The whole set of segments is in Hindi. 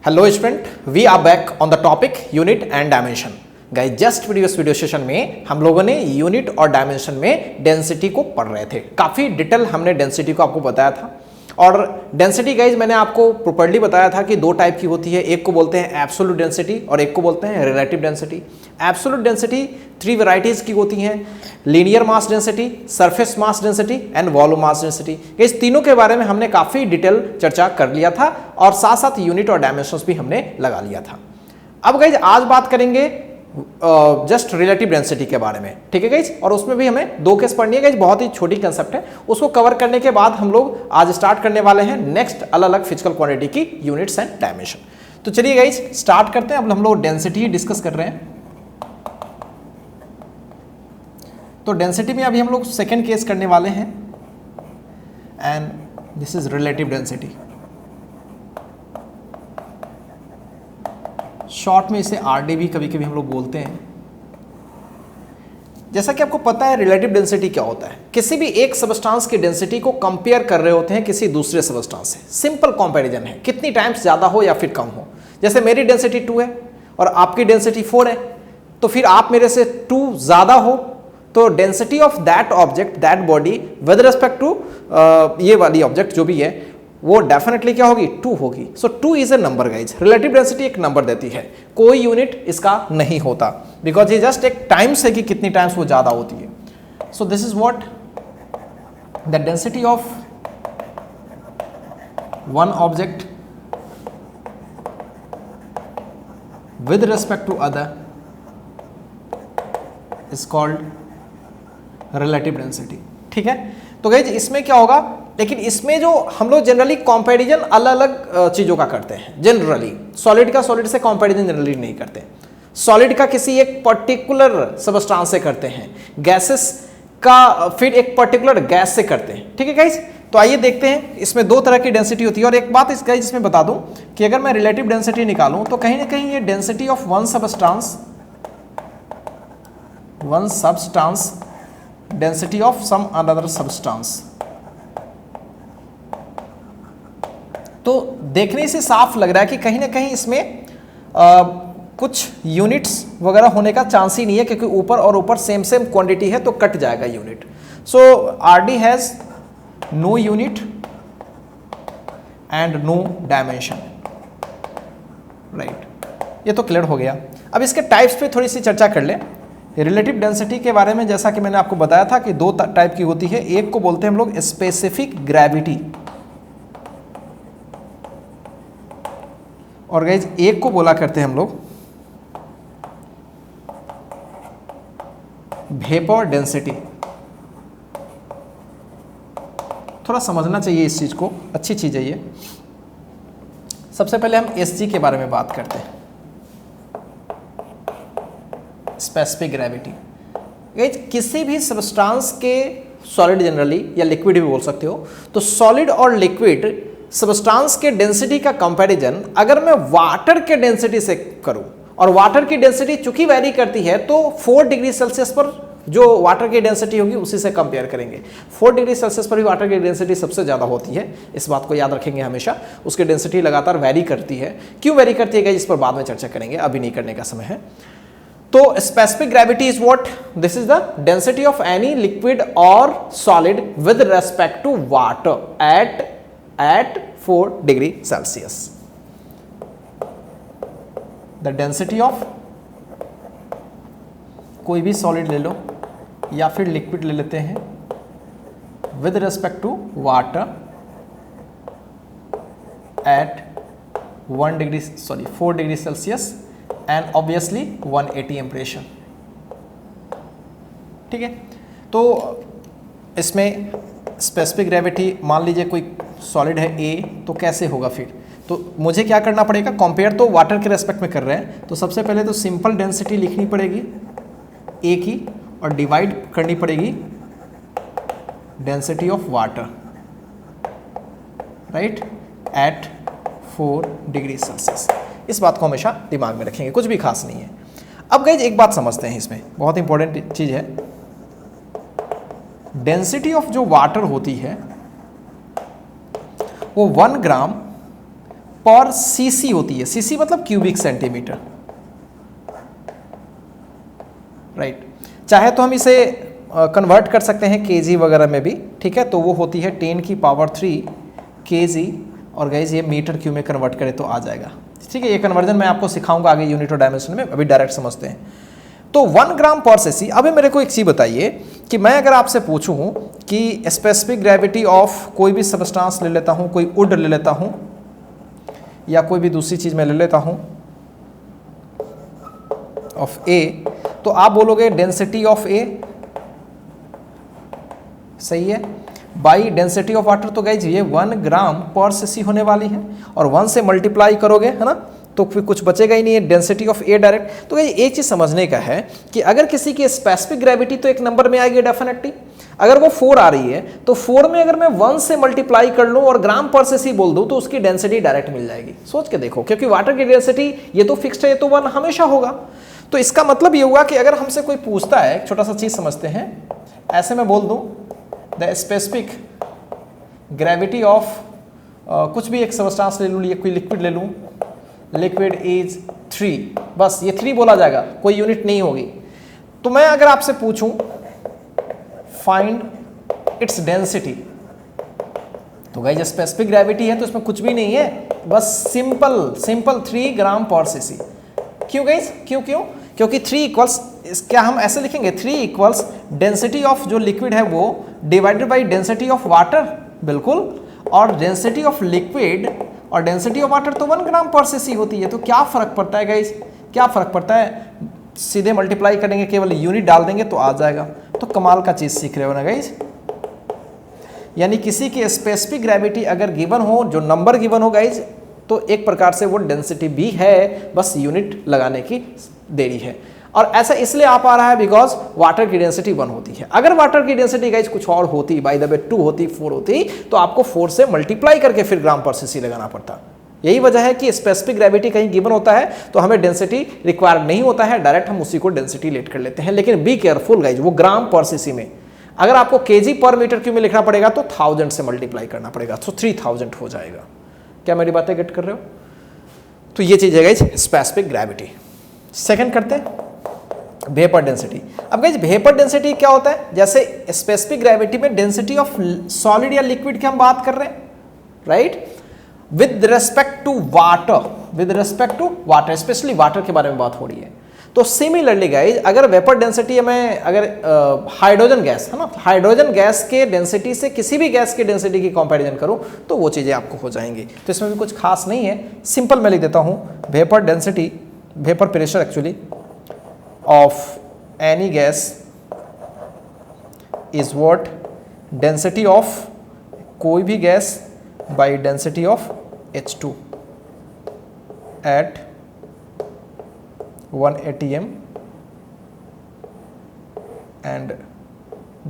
Hello student, we are back on the topic unit and dimension. Guys, just previous video session में हम लोगों ने यूनिट और डायमेंशन में डेंसिटी को पढ़ रहे थे। काफ़ी डिटेल हमने डेंसिटी को आपको बताया था। और डेंसिटी गाइज मैंने आपको प्रॉपर्ली बताया था कि दो टाइप की होती है, एक को बोलते हैं एब्सोल्यूट डेंसिटी और एक को बोलते हैं relative density. Absolute density three varieties की होती हैं, linear mass density, surface mass density and volume mass density. इस तीनों के बारे में हमने काफ़ी डिटेल चर्चा कर लिया था और साथ साथ यूनिट और डायमेंशंस भी हमने लगा लिया था। अब गाइज आज बात करेंगे जस्ट रिलेटिव डेंसिटी के बारे में, ठीक है गाइज। और उसमें भी हमें दो केस पढ़नी है गाइज, बहुत ही छोटी कंसेप्ट है। उसको कवर करने के बाद हम लोग आज स्टार्ट करने वाले हैं नेक्स्ट अलग अलग फिजिकल क्वांटिटी की यूनिट्स एंड डायमेंशन। तो चलिए गाइज स्टार्ट करते हैं। अब हम लोग डेंसिटी ही डिस्कस कर रहे हैं। तो डेंसिटी में अभी हम लोग सेकेंड केस करने वाले हैं and this is relative density. Short में इसे आरडी भी कभी कभी हम लोग बोलते हैं। जैसा कि आपको पता है रिलेटिव डेंसिटी क्या होता है, किसी भी एक सबस्टांस की डेंसिटी को कंपेयर कर रहे होते हैं किसी दूसरे सबस्टांस से। सिंपल कंपैरिजन है, कितनी टाइम्स ज़्यादा हो या फिर कम हो। जैसे मेरी डेंसिटी 2 है और आपकी डेंसिटी 4 है, तो फिर आप मेरे से 2 ज़्यादा हो तो density of that object, that body with respect to ये वाली ऑब्जेक्ट जो भी है वो डेफिनेटली क्या होगी, 2 होगी। सो 2 is a number guys. Relative density एक नंबर देती है, कोई यूनिट इसका नहीं होता, बिकॉज ये जस्ट एक टाइम्स है कि कितनी टाइम्स वो ज्यादा होती है। So this is what the density of one object with respect to other is called relative density, ठीक है। तो गाइज इसमें क्या होगा, लेकिन इसमें जो हम लोग जनरली कंपैरिजन अलग अलग चीज़ों का करते हैं। जनरली सॉलिड का सॉलिड से कंपैरिजन जनरली नहीं करते। सॉलिड का किसी एक पर्टिकुलर सबस्टांस से करते हैं, गैसेस का फिर एक पर्टिकुलर गैस से करते हैं, ठीक है गाइज। तो आइए देखते हैं, इसमें दो तरह की डेंसिटी होती है। और एक बात इस गाइज इसमें बता दूं कि अगर मैं रिलेटिव डेंसिटी निकालूं तो कहीं ना कहीं ये density of one substance density of some another substance. तो देखने से साफ लग रहा है कि कहीं ना कहीं इसमें कुछ यूनिट्स वगैरह होने का चांस ही नहीं है, क्योंकि ऊपर और ऊपर सेम क्वांटिटी है तो कट जाएगा unit. So RD has no unit and no dimension, right. ये तो क्लियर हो गया। अब इसके टाइप्स पे थोड़ी सी चर्चा कर ले। रिलेटिव डेंसिटी के बारे में जैसा कि मैंने आपको बताया था कि दो टाइप की होती है। एक को बोलते हैं हम लोग स्पेसिफिक ग्रेविटी, और गाइज एक को बोला करते हैं हम लोग वेपर डेंसिटी। थोड़ा समझना चाहिए इस चीज को, अच्छी चीज है ये। सबसे पहले हम एसजी के बारे में बात करते हैं, स्पेसिफिक ग्रेविटी। गाइज किसी भी सब्सटेंस के, सॉलिड जनरली या लिक्विड भी बोल सकते हो, तो सॉलिड और लिक्विड सबस्टांस के डेंसिटी का कंपैरिजन अगर मैं वाटर के डेंसिटी से करूं, और वाटर की डेंसिटी चूंकि वैरी करती है तो 4 डिग्री सेल्सियस पर जो वाटर की डेंसिटी होगी उसी से कंपेयर करेंगे। 4 डिग्री सेल्सियस पर भी वाटर की डेंसिटी सबसे ज़्यादा होती है, इस बात को याद रखेंगे हमेशा। उसकी डेंसिटी लगातार वैरी करती है। क्यों वैरी करती है इस पर बाद में चर्चा करेंगे, अभी नहीं करने का समय है। तो specific gravity is what, this is the density of any liquid और solid with respect to water at 4 degree Celsius. The density of कोई भी सॉलिड ले लो या फिर लिक्विड ले लेते हैं with respect to water at 4 degree Celsius and obviously 180 temperature, ठीक है। तो इसमें स्पेसिफिक ग्रेविटी, मान लीजिए कोई सॉलिड है ए, तो कैसे होगा फिर, तो मुझे क्या करना पड़ेगा, कंपेयर तो वाटर के रेस्पेक्ट में कर रहे हैं, तो सबसे पहले तो सिंपल डेंसिटी लिखनी पड़ेगी ए की और डिवाइड करनी पड़ेगी density of water, right, at 4 degree Celsius. इस बात को हमेशा दिमाग में रखेंगे, कुछ भी खास नहीं है। अब गाइज एक बात समझते हैं, इसमें बहुत इंपॉर्टेंट चीज़ है। डेंसिटी ऑफ जो वाटर होती है वो 1 ग्राम पर सीसी होती है, सीसी मतलब क्यूबिक सेंटीमीटर, राइट। चाहे तो हम इसे कन्वर्ट कर सकते हैं केजी वगैरह में भी, ठीक है, तो वो होती है 10³ केजी, और गाइज ये मीटर क्यूब में कन्वर्ट करें तो आ जाएगा, ठीक है। ये कन्वर्जन मैं आपको सिखाऊंगा आगे यूनिट और डायमेंशन में, अभी डायरेक्ट समझते हैं। तो 1 ग्राम पर सीसी। अभी मेरे को एक चीज़ बताइए कि मैं अगर आपसे पूछूं कि स्पेसिफिक ग्रेविटी ऑफ कोई भी सबस्टांस ले लेता हूं, कोई वुड ले लेता हूं या कोई भी दूसरी चीज़ मैं ले लेता हूं ऑफ ए, तो आप बोलोगे डेंसिटी ऑफ ए, सही है, बाई डेंसिटी ऑफ वाटर। तो गाइज ये 1 ग्राम पर सीसी होने वाली है, और 1 से मल्टीप्लाई करोगे, है ना, तो फिर कुछ बचेगा ही नहीं है, डेंसिटी ऑफ ए डायरेक्ट। तो गाइज एक चीज समझने का है कि अगर किसी की स्पेसिफिक ग्रेविटी तो एक नंबर में आएगी डेफिनेटली, अगर वो 4 आ रही है तो 4 में अगर मैं 1 से मल्टीप्लाई कर लूं और ग्राम पर सीसी बोल दूं तो उसकी डेंसिटी डायरेक्ट मिल जाएगी। सोच के देखो, क्योंकि वाटर की डेंसिटी ये तो फिक्स्ड है, ये तो 1 हमेशा होगा। तो इसका मतलब ये हुआ कि अगर हमसे कोई पूछता है, छोटा सा चीज समझते हैं, ऐसे मैं बोल दूं द स्पेसिफिक ग्रेविटी ऑफ कुछ भी एक सबस्टांस ले लूँ, कोई लिक्विड ले लूँ, लिक्विड इज 3, बस ये 3 बोला जाएगा, कोई यूनिट नहीं होगी। तो मैं अगर आपसे पूछूं फाइंड इट्स डेंसिटी, तो गाइस स्पेसिफिक ग्रेविटी है तो इसमें कुछ भी नहीं है, बस सिंपल 3 ग्राम पर सीसी। क्यों गाइस, क्यों क्योंकि 3 इक्वल्स, क्या हम ऐसे लिखेंगे 3 इक्वल्स डेंसिटी ऑफ जो लिक्विड है वो divided by density of water, बिल्कुल, और डेंसिटी ऑफ लिक्विड और डेंसिटी ऑफ वाटर तो 1 ग्राम पर सीसी होती है। तो क्या फर्क पड़ता है गाइस, क्या फर्क पड़ता है, सीधे मल्टीप्लाई करेंगे, केवल यूनिट डाल देंगे तो आ जाएगा। तो कमाल का चीज सीख रहे हो ना गाइस, यानी किसी की स्पेसिफिक ग्रेविटी अगर गिवन हो, जो नंबर गिवन हो गाइस, तो एक प्रकार से वो डेंसिटी भी है, बस यूनिट लगाने की देरी है। और ऐसा इसलिए आ पा रहा है बिकॉज वाटर की डेंसिटी 1 होती है। अगर वाटर की डेंसिटी गाइस कुछ और होती, बाय द वे 2 होती, 4 होती, तो आपको 4 से मल्टीप्लाई करके फिर ग्राम पर सीसी लगाना पड़ता। यही वजह है कि स्पेसिफिक ग्रेविटी कहीं गिवन होता है तो हमें डेंसिटी रिक्वायर्ड नहीं होता है, डायरेक्ट हम उसी को डेंसिटी लेट कर लेते हैं। लेकिन बी केयरफुल गाइस, वो ग्राम पर सीसी में अगर आपको केजी पर मीटर क्यूब में लिखना पड़ेगा तो 1000 से मल्टीप्लाई करना पड़ेगा, तो 3000 हो जाएगा। क्या मेरी बातें गेट कर रहे हो? तो ये चीज है गाइस स्पेसिफिक ग्रेविटी। सेकंड करते हैं वेपर डेंसिटी। अब गाइस वेपर डेंसिटी क्या होता है, जैसे स्पेसिफिक ग्रेविटी में डेंसिटी ऑफ सॉलिड या लिक्विड की हम बात कर रहे हैं, right, with respect to water, with respect to water, specially water के बारे में बात हो रही है। तो सिमिलरली गाइज अगर वेपर डेंसिटी में अगर हाइड्रोजन गैस है ना, हाइड्रोजन गैस के डेंसिटी से किसी भी गैस की डेंसिटी की कंपैरिजन करूं तो वो चीज़ें आपको हो जाएंगी। तो इसमें भी कुछ खास नहीं है, सिंपल मैं लिख देता हूं vapour density, vapour pressure actually of any gas is what density of कोई भी gas by density of H2 at 1 atm and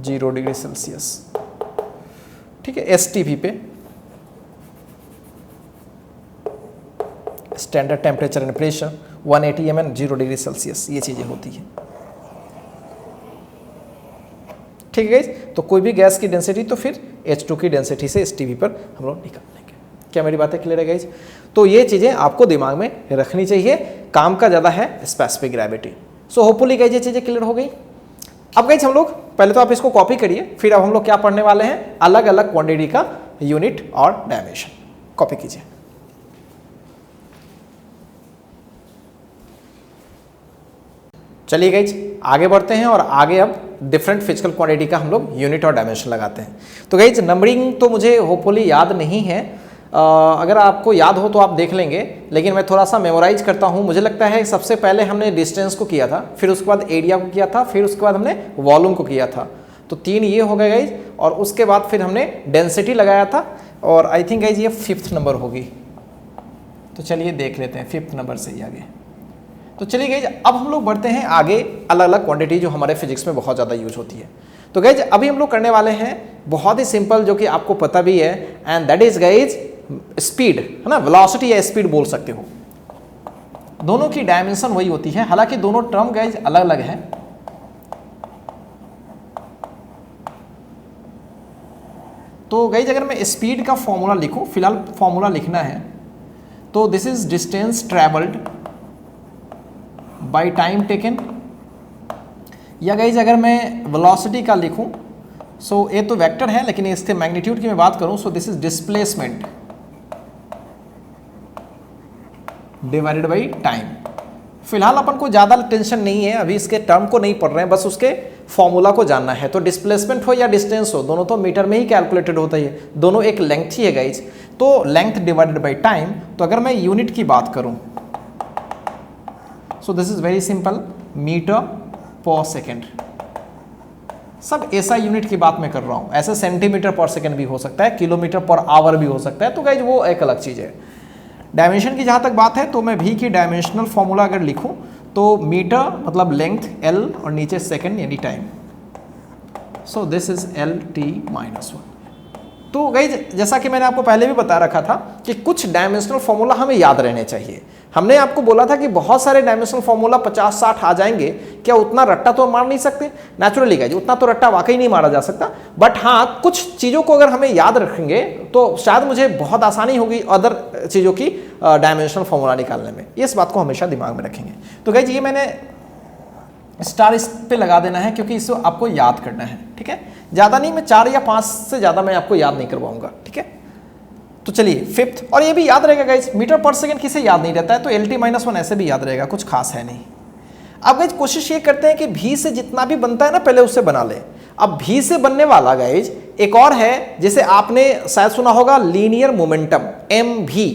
0 degree Celsius, ठीक है, STP पे, standard temperature and pressure 1 atm and 0 degree Celsius, ये चीजें होती है, ठीक है। तो कोई भी गैस की डेंसिटी तो फिर H2 की डेंसिटी से STP पर हम लोग निकाल लेंगे। क्या मेरी बातें क्लियर है गाइज? तो ये चीजें आपको दिमाग में रखनी चाहिए, काम का ज्यादा है specific gravity. So hopefully guys ये चीजें क्लियर हो गई। अब गाइज हम लोग पहले तो आप इसको कॉपी करिए, फिर अब हम लोग क्या पढ़ने वाले हैं, अलग अलग क्वांटिटी का यूनिट और डायमेंशन। कॉपी कीजिए। चलिए गाइज आगे बढ़ते हैं और आगे अब डिफरेंट फिजिकल क्वांटिटी का हम लोग यूनिट और डायमेंशन लगाते हैं। तो गाइज नंबरिंग तो मुझे होपफुली याद नहीं है, अगर आपको याद हो तो आप देख लेंगे, लेकिन मैं थोड़ा सा मेमोराइज करता हूँ। मुझे लगता है सबसे पहले हमने डिस्टेंस को किया था, फिर उसके बाद एरिया को किया था, फिर उसके बाद हमने वॉल्यूम को किया था। तो 3 ये हो गए गाइज, और उसके बाद फिर हमने डेंसिटी लगाया था, और आई थिंक गाइज ये 5th नंबर होगी। तो चलिए देख लेते हैं 5th नंबर से ही आगे। तो चलिए गाइज अब हम लोग बढ़ते हैं आगे, अलग अलग क्वांटिटी जो हमारे फिजिक्स में बहुत ज़्यादा यूज होती है। तो गाइज अभी हम लोग करने वाले हैं बहुत ही सिंपल, जो कि आपको पता भी है, and that is guys speed, है ना, वेलोसिटी या स्पीड बोल सकते हो। दोनों की डायमेंशन वही होती है, हालांकि दोनों टर्म गाइज अलग अलग हैं। तो गाइज अगर मैं स्पीड का फॉर्मूला लिखूं, फिलहाल फॉर्मूला लिखना है, तो this is distance travelled by time taken, yeah guys अगर मैं वेलोसिटी का लिखूं, सो ये तो वेक्टर है लेकिन इसके मैग्नीट्यूड की मैं बात करूं, so this is displacement divided by time. फिलहाल अपन को ज़्यादा टेंशन नहीं है, अभी इसके टर्म को नहीं पढ़ रहे हैं, बस उसके फॉर्मूला को जानना है। तो डिस्प्लेसमेंट हो या डिस्टेंस हो, दोनों तो मीटर में ही कैलकुलेटेड होता है, दोनों एक लेंथ ही है गाइज। तो लेंथ डिवाइडेड बाई टाइम, तो अगर मैं यूनिट की बात करूं, so this is very simple, metre per second. सब ऐसा यूनिट की बात मैं कर रहा हूं, ऐसे सेंटीमीटर पर सेकेंड भी हो सकता है, किलोमीटर पर आवर भी हो सकता है, तो गाइज वो एक अलग चीज़ है। डायमेंशन की जहाँ तक बात है, तो मैं भी की डायमेंशनल फॉर्मूला अगर लिखूं, तो मीटर मतलब लेंथ L और नीचे सेकेंड यानी time, so this is LT-1। तो गाइज जैसा कि मैंने आपको पहले भी बता रखा था कि कुछ डायमेंशनल फॉर्मूला हमें याद रहने चाहिए। हमने आपको बोला था कि बहुत सारे डायमेंशनल फॉर्मूला 50-60 आ जाएंगे, क्या उतना रट्टा तो मार नहीं सकते? नेचुरली गाइज उतना तो रट्टा वाकई नहीं मारा जा सकता, बट हाँ कुछ चीज़ों को अगर हमें याद रखेंगे तो शायद मुझे बहुत आसानी होगी अदर चीज़ों की डायमेंशनल फॉर्मूला निकालने में। इस बात को हमेशा दिमाग में रखेंगे। तो गाइज ये मैंने स्टार इस पे लगा देना है क्योंकि इसको आपको याद करना है, ठीक है? ज़्यादा नहीं, मैं 4 या 5 से ज़्यादा मैं आपको याद नहीं करवाऊंगा, ठीक है? तो चलिए फिफ्थ, और ये भी याद रहेगा गाइज, मीटर पर सेकेंड किसे याद नहीं रहता है, तो LT-1 ऐसे भी याद रहेगा, कुछ खास है नहीं। अब गाइज कोशिश ये करते हैं कि भी से जितना भी बनता है ना पहले उससे बना ले। अब भी से बनने वाला गाइज एक और है जिसे आपने शायद सुना होगा, लीनियर मोमेंटम, MV।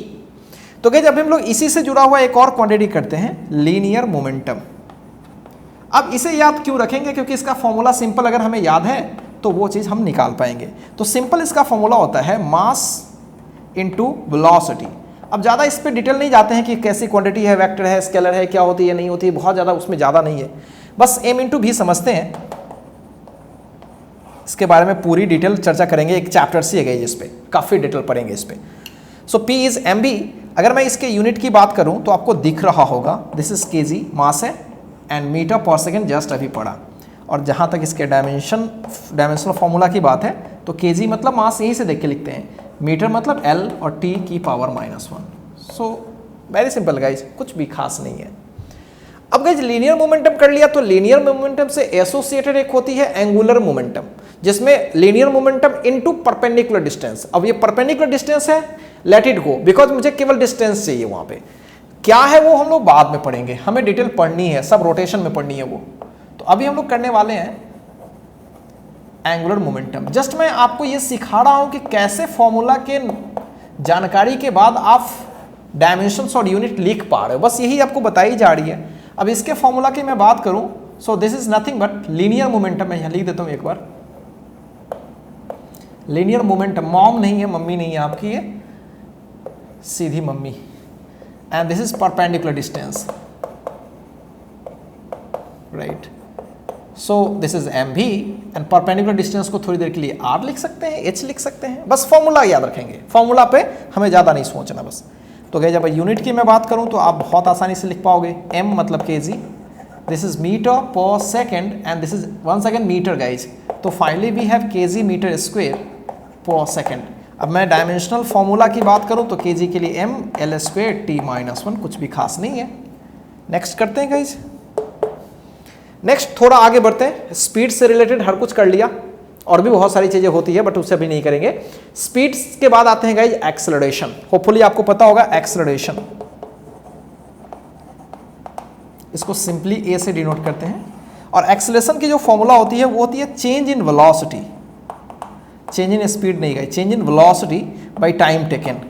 तो गाइज अब हम लोग इसी से जुड़ा हुआ एक और क्वांटिटी करते हैं, लीनियर मोमेंटम। अब इसे याद क्यों रखेंगे? क्योंकि इसका फॉर्मूला सिंपल अगर हमें याद है तो वो चीज़ हम निकाल पाएंगे। तो सिंपल इसका फॉर्मूला होता है मास इनटू वेलोसिटी। अब ज़्यादा इस पर डिटेल नहीं जाते हैं कि कैसी क्वांटिटी है, वेक्टर है, स्केलर है, क्या होती है नहीं होती है, बहुत ज़्यादा उसमें ज़्यादा नहीं है, बस m इंटू भी समझते हैं। इसके बारे में पूरी डिटेल चर्चा करेंगे, एक चैप्टर सी है जिस पे काफ़ी डिटेल पढ़ेंगे इस पे। सो P इज MB। अगर मैं इसके यूनिट की बात करूं तो आपको दिख रहा होगा, दिस इज kg मास है, and metre per second just अभी पढ़ा। और जहाँ तक इसके डायमेंशनल फॉर्मूला की बात है तो kg मतलब मास यहीं से देख के लिखते हैं, मीटर मतलब L और T की power -1। So very simple guys, कुछ भी खास नहीं है। अब गाइज लीनियर मोमेंटम कर लिया, तो लीनियर मोमेंटम से एसोसिएटेड एक होती है एंगुलर मोमेंटम, जिसमें linear momentum into perpendicular distance. अब ये परपेंडिकुलर डिस्टेंस है, लेट इट गो, बिकॉज मुझे केवल डिस्टेंस चाहिए। वहाँ पे क्या है वो हम लोग बाद में पढ़ेंगे, हमें डिटेल पढ़नी है, सब रोटेशन में पढ़नी है वो। तो अभी हम लोग करने वाले हैं एंगुलर मोमेंटम। जस्ट मैं आपको ये सिखा रहा हूं कि कैसे फॉर्मूला के जानकारी के बाद आप डायमेंशंस और यूनिट लिख पा रहे हो, बस यही आपको बताई जा रही है। अब इसके फॉर्मूला की मैं बात करूं, so this is nothing but linear momentum. मैं यहां लिख देता हूं एक बार, लीनियर मोमेंटम, मॉम नहीं है, मम्मी नहीं है आपकी, ये सीधी मम्मी। And this is perpendicular distance, right? So this is MV and perpendicular distance को थोड़ी देर के लिए R लिख सकते हैं, H लिख सकते हैं, बस फॉर्मूला याद रखेंगे, फॉर्मूला पे हमें ज़्यादा नहीं सोचना बस। तो गए जब यूनिट की मैं बात करूं तो आप बहुत आसानी से लिख पाओगे, M मतलब kg, this is metre per second and this is once again metre guys. तो finally we have kg metre square per second. अब मैं डायमेंशनल फॉर्मूला की बात करूं तो kg के लिए M L स्क्वेयर T-1, कुछ भी खास नहीं है। नेक्स्ट करते हैं गाइज। नेक्स्ट थोड़ा आगे बढ़ते हैं, स्पीड से रिलेटेड हर कुछ कर लिया, और भी बहुत सारी चीजें होती है बट उससे अभी नहीं करेंगे। स्पीड के बाद आते हैं गाइज एक्सेलरेशन। होपफुली आपको पता होगा एक्सेलरेशन, इसको सिंपली ए से डिनोट करते हैं। और एक्सेलरेशन की जो फॉर्मूला होती है वो होती है change in velocity, change in speed नहीं guys, change in velocity by time taken.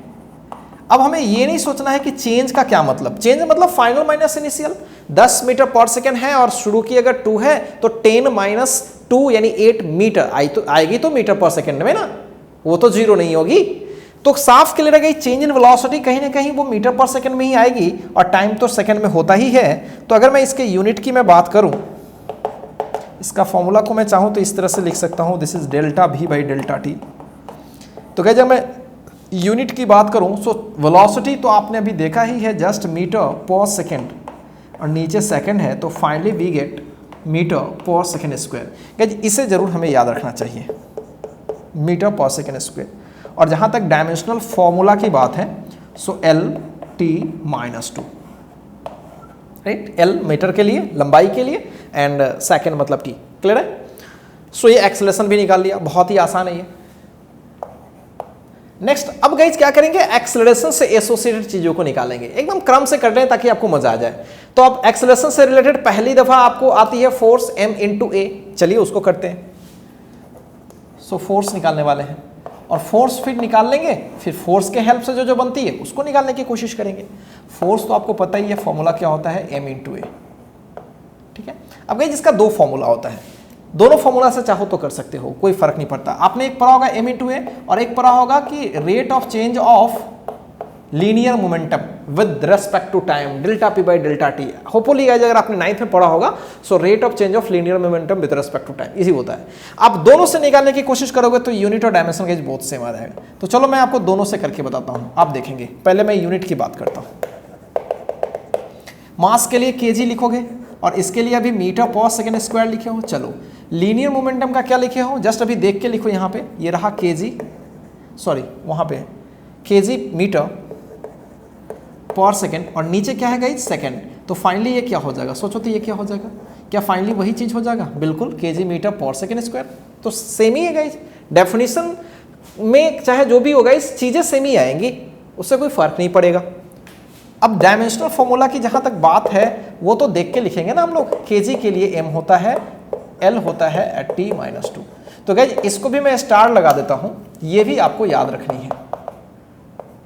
अब हमें ये नहीं सोचना है कि चेंज का क्या मतलब, चेंज मतलब final minus initial. 10 metre per second है और शुरू की अगर 2 है तो 10 - 2 यानी 8 मीटर आएगी तो मीटर पर सेकेंड में ना, वो तो 0 नहीं होगी। तो साफ क्लियर है गई, चेंज इन वेलोसिटी कहीं ना कहीं वो मीटर पर सेकेंड में ही आएगी और टाइम तो सेकेंड में होता ही है। तो अगर मैं इसके यूनिट की मैं बात करूं, इसका फॉर्मूला को मैं चाहूं तो इस तरह से लिख सकता हूं, this is delta V by delta T। तो क्या जब मैं यूनिट की बात करूं, सो वेलोसिटी तो आपने अभी देखा ही है, जस्ट मीटर पर सेकेंड और नीचे सेकंड है, तो finally we gate metre per second square. Guys इसे जरूर हमें याद रखना चाहिए, मीटर पर सेकेंड स्क्वायर। और जहाँ तक डायमेंशनल फॉर्मूला की बात है, so L t -2, right. L metre के लिए, लंबाई के लिए, एंड सेकेंड मतलब t। क्लियर है? सो ये एक्सेलरेशन भी निकाल लिया, बहुत ही आसान है ये। नेक्स्ट, अब गाइज क्या करेंगे, एक्सेलरेशन से एसोसिएटेड चीजों को निकालेंगे। एकदम क्रम से कर रहे हैं ताकि आपको मजा आ जाए। तो अब एक्सेलरेशन से रिलेटेड पहली दफा आपको आती है फोर्स m × a। चलिए उसको करते हैं। सो फोर्स निकालने वाले हैं, और फोर्स फिर निकाल लेंगे, फिर फोर्स के हेल्प से जो बनती है उसको निकालने की कोशिश करेंगे। फोर्स तो आपको पता ही है, फॉर्मूला क्या होता है, m × a। ठीक है। अब गाइज इसका दो फॉर्मूला होता है, दोनों फॉर्मूला से चाहो तो कर सकते हो, कोई फर्क नहीं पड़ता। आपने एक पढ़ा होगा m × a, और एक पढ़ा होगा कि rate of change of linear momentum with respect to time, delta p by delta t। Hopefully guys अगर आपने 9th में पढ़ा होगा, so rate of change of linear momentum with respect to time, easy होता है। आप दोनों से निकालने की कोशिश करोगे तो यूनिट और डायमेंशन गाइस बहुत सेम आ जाएगा। तो चलो मैं आपको दोनों से करके बताता हूं, आप देखेंगे। पहले मैं यूनिट की बात करता हूं। मास के लिए kg लिखोगे, और इसके लिए अभी मीटर पर सेकेंड स्क्वायर लिखे हो। चलो लीनियर मोमेंटम का क्या लिखे हो, जस्ट अभी देख के लिखो। यहाँ पे ये रहा kg, सॉरी वहाँ पे kg मीटर पर सेकेंड, और नीचे क्या है गाइस, सेकेंड। तो फाइनली ये क्या हो जाएगा, सोचो तो ये क्या हो जाएगा, क्या फाइनली वही चीज़ हो जाएगा, बिल्कुल kg metre per second square. तो सेम ही है गाइस, डेफिनेशन में चाहे जो भी होगा इस चीज़ें सेम ही आएंगी, उससे कोई फर्क नहीं पड़ेगा। अब डायमेंशनल फॉर्मूला की जहाँ तक बात है वो तो देख के लिखेंगे ना हम लोग। kg के लिए m होता है, l होता है at t -2। तो गाइस इसको भी मैं स्टार लगा देता हूँ, ये भी आपको याद रखनी है।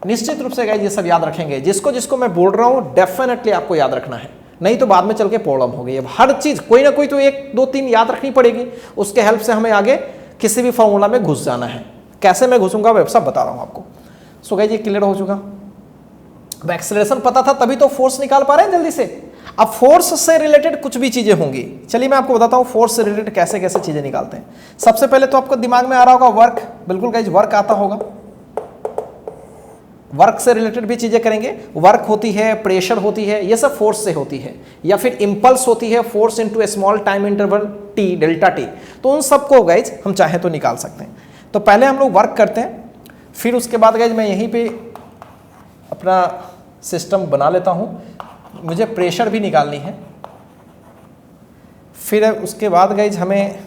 निश्चित रूप से गाइस ये सब याद रखेंगे, जिसको जिसको मैं बोल रहा हूँ डेफिनेटली आपको याद रखना है, नहीं तो बाद में चल के प्रॉब्लम होगी। अब हर चीज़ कोई ना कोई तो 1 2 3 याद रखनी पड़ेगी, उसके हेल्प से हमें आगे किसी भी फॉर्मूला में घुस जाना है। कैसे मैं घुसूंगा वो सब बता रहा हूँ आपको। सो गाइस ये क्लियर हो चुका। अब एक्सेलरेशन पता था तभी तो फोर्स निकाल पा रहे हैं जल्दी से। अब फोर्स से रिलेटेड कुछ भी चीजें होंगी, चलिए मैं आपको बताता हूँ फोर्स से रिलेटेड कैसे कैसे चीजें निकालते हैं। सबसे पहले तो आपको दिमाग में आ रहा होगा वर्क, बिल्कुल गाइस वर्क आता होगा। वर्क से रिलेटेड भी चीजें करेंगे। वर्क होती है, प्रेशर होती है, ये सब फोर्स से होती है, या फिर इंपल्स होती है, force into a small time interval T, delta T. तो उन सबको गाइज हम चाहे तो निकाल सकते हैं। तो पहले हम लोग वर्क करते हैं, फिर उसके बाद गाइज मैं यहीं पे अपना सिस्टम बना लेता हूं। मुझे प्रेशर भी निकालनी है, फिर उसके बाद गाइज हमें